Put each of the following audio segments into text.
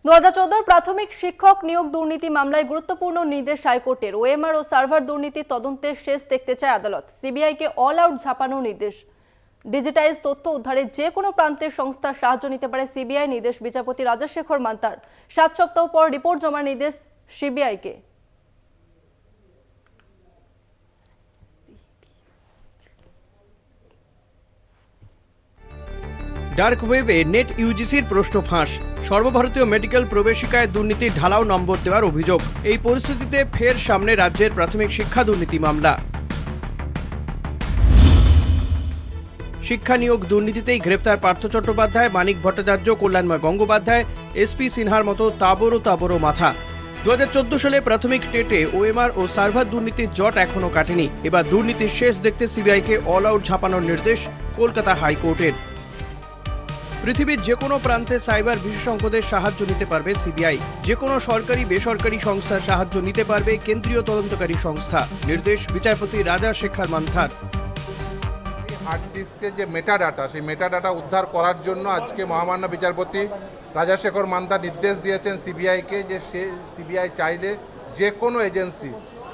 2014 প্রাথমিক শিক্ষক নিয়োগ দুর্নীতি মামলায় গুরুত্বপূর্ণ নির্দেশ হাইকোর্টের। ওএমআর ও সার্ভার দুর্নীতি তদন্তের শেষ দেখতে চায় আদালত। সিবিআইকে অল আউট ঝাঁপানোর নির্দেশ। ডিজিটাইজ তথ্য উদ্ধারে যে কোনো প্রান্তের সংস্থার সাহায্য নিতে পারে সিবিআই, নির্দেশ বিচারপতি রাজশেখর মান্তার। 7 সপ্তাহ পর রিপোর্ট জমার নির্দেশ সিবিআইকে। ডার্ক ওয়েবে নেট ইউজিসির প্রশ্ন ফাঁস। সর্বভারতীয় মেডিকেল প্রবেশিকায় দুর্নীতির ঢালাও নম্বর দেওয়ার অভিযোগ। এই পরিস্থিতিতে ফের সামনে রাজ্যের প্রাথমিক শিক্ষা দুর্নীতি মামলা। শিক্ষা নিয়োগ দুর্নীতিতেই গ্রেফতার পার্থ চট্টোপাধ্যায়, মানিক ভট্টাচার্য, কল্যাণময় গঙ্গোপাধ্যায়, এসপি সিনহার মতো তাবড়ো মাথা। 2014 সালে প্রাথমিক টেটে ওএমআর ও সার্ভার দুর্নীতির জট এখনো কাটেনি। এবার দুর্নীতির শেষ দেখতে সিবিআইকে অল আউট ঝাঁপানোর নির্দেশ কলকাতা হাইকোর্টের। পৃথিবীর যে কোনো প্রান্তে সাইবার বিশেষজ্ঞদের সাহায্য নিতে পারবে সিবিআই। যে কোনো সরকারি বেসরকারি সংস্থার সাহায্য নিতে পারবে কেন্দ্রীয় তদন্তকারী সংস্থা। নির্দেশ বিচারপতি রাজশেখর মান্তার। হার্ড ডিস্কের যে মেটাডাটা, সেই মেটাডাটা উদ্ধার করার জন্য আজকে মহামান্য বিচারপতি রাজশেখর মান্তার নির্দেশ দিয়েছেন সিবিআইকে, যে সে সিবিআই চাইলে যে কোনো এজেন্সি,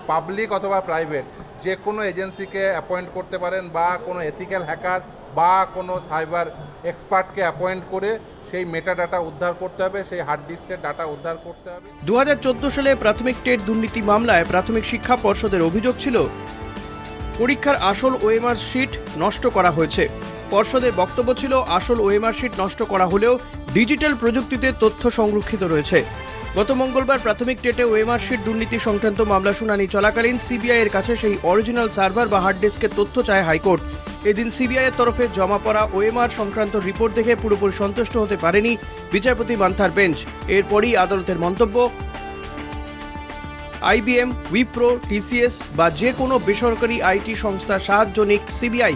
পাবলিক অথবা প্রাইভেট, যে কোনো এজেন্সিকে অ্যাপয়েন্ট করতে পারেন বা কোনো এথিক্যাল হ্যাকার বা কোনো সাইবার এক্সপার্টকে অ্যাপয়েন্ট করে সেই মেটাডাটা উদ্ধার করতে হবে, সেই হার্ড ডিস্কের ডাটা উদ্ধার করতে হবে। 2014 সালে প্রাথমিক টেট দুর্নীতি মামলায় প্রাথমিক শিক্ষা পর্ষদের অভিযোগ ছিল পরীক্ষার আসল ওএমআর শিট নষ্ট করা হয়েছে। পর্ষদের বক্তব্য ছিল আসল ওএমআর শিট নষ্ট করা হলেও ডিজিটাল প্রযুক্তিতে তথ্য সংরক্ষিত রয়েছে। গত মঙ্গলবার প্রাথমিক টেটে ওএমআর শিট দুর্নীতি সংক্রান্ত মামলা শুনানি চলাকালীন সিবিআই এর কাছে সেই অরিজিনাল সার্ভার বা হার্ড ডিস্কের তথ্য চায় হাইকোর্ট। এদিন সিবিআই এর তরফে জমা পড়া ওএমআর সংক্রান্ত রিপোর্ট দেখে পুরোপুরি সন্তুষ্ট হতে পারেনি বিচারপতি মান্তার বেঞ্চ। এরপরই আদালতের মন্তব্য, আইবিএম, উইপ্রো, টিসিএস বা যে কোনো বেসরকারি আইটি সংস্থার সাহায্য নিক সিবিআই।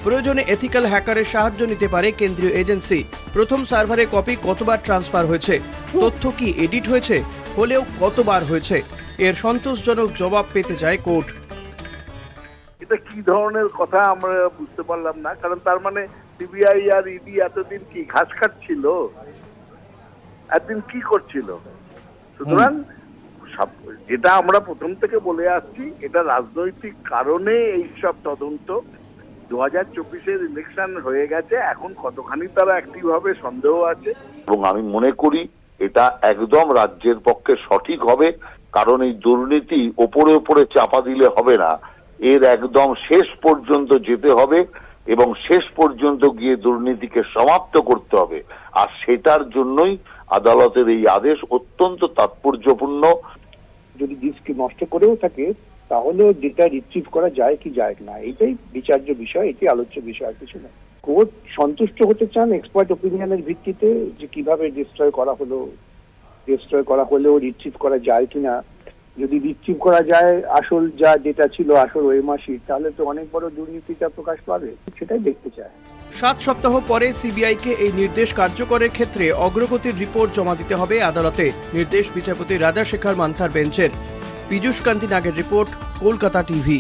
প্রয়োজনে এথিক্যাল হ্যাকারের সাহায্য নিতে পারে কেন্দ্রীয় এজেন্সি। প্রথম সার্ভারে কপি কতবার ট্রান্সফার হয়েছে, তথ্য কি এডিট হয়েছে, হলেও কতবার হয়েছে, এর সন্তোষজনক জবাব পেতে চায় কোর্ট। এটা কি ধরনের কথা আমরা বুঝতে পারলাম না, কারণ তার মানে সিবিআই আর ইডি এতদিন কি ঘাস কাটছিল, এতদিন কি করছিল? সুতরাং যেটা আমরা প্রথম থেকে বলে আসছি, এটা রাজনৈতিক কারণে এইসব তদন্ত। 2024-এর ইলেকশন হয়ে গেছে, এখন কতখানি তারা অ্যাক্টিভ হবে সন্দেহ আছে, এবং আমি মনে করি এটা একদম রাজ্যের পক্ষে সঠিক হবে, কারণ এই দুর্নীতি ওপরে ওপরে চাপা দিলে হবে না, এর একদম শেষ পর্যন্ত যেতে হবে এবং শেষ পর্যন্ত গিয়ে দুর্নীতিকে সমাপ্ত করতে হবে। আর সেটার জন্যই আদালতের এই আদেশ অত্যন্ত তাৎপর্যপূর্ণ। যদি ডিস্ক নষ্ট করেও থাকে তাহলেও ডেটা রিট্রিভ করা যায় কি যায় না, এটাই বিচার্য বিষয়, এটি আলোচ্য বিষয়, কিছু না। কোর্ট সন্তুষ্ট হতে চান এক্সপার্ট ওপিনিয়নের ভিত্তিতে যে কিভাবে ডিস্ট্রয় করা হলেও রিট্রিভ করা যায় কিনা। যদি রিট্রিভ করা যায় আসল যা ডেটা ছিল, আসল ওএমআর শিট, তাহলে তো অনেক বড় দুর্নীতিটা প্রকাশ পাবে, সেটাই দেখতে চায়। 7 সপ্তাহ পরে সিবিআইকে এই নির্দেশ কার্যকরের ক্ষেত্রে অগ্রগতির রিপোর্ট জমা দিতে হবে আদালতে। নির্দেশ বিচারপতি রাজশেখর মান্তার বেঞ্চের। পীযূষ কান্তি নাগের রিপোর্ট, কলকাতা টিভি।